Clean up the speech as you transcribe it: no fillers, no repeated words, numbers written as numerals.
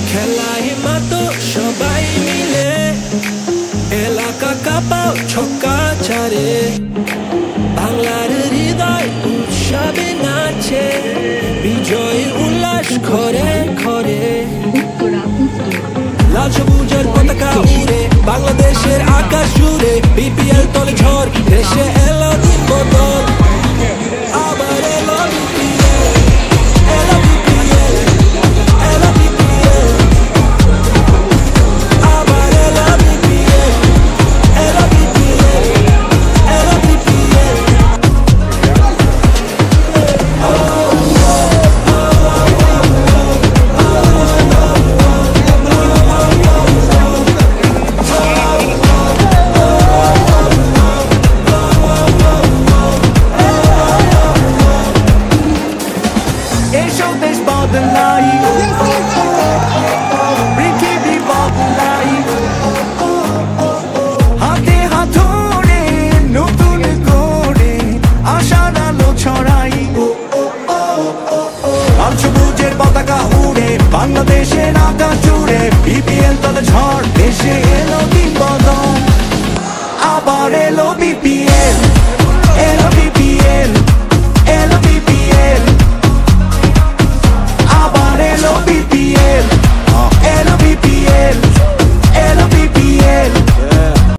খেলায় মাতো সবাই মিলে এলাকা কাঁপাও ছক্কা চারে বাংলার হৃদয় উৎসবে নাচে বিজয়ের উল্লাস ঘরে ঘরে লাল সবুজের পতাকা উড়ে বাংলাদেশের আকাশ জুড়ে বিপিএল তলে ঝড় দেশে এলো দিন বদল আবার এলো বিপিএল এলো বিপিএল এলো বিপিএল আবার এলো বিপিএল এলো বিপিএল এলো বিপিএল এসো দেশ বদলাই পৃথিবী বদলাই হাতে হাত ধরে নতুন করে আশার আলো ছড়াই লাল সবুজের পতাকা উড়ে বাংলাদেশের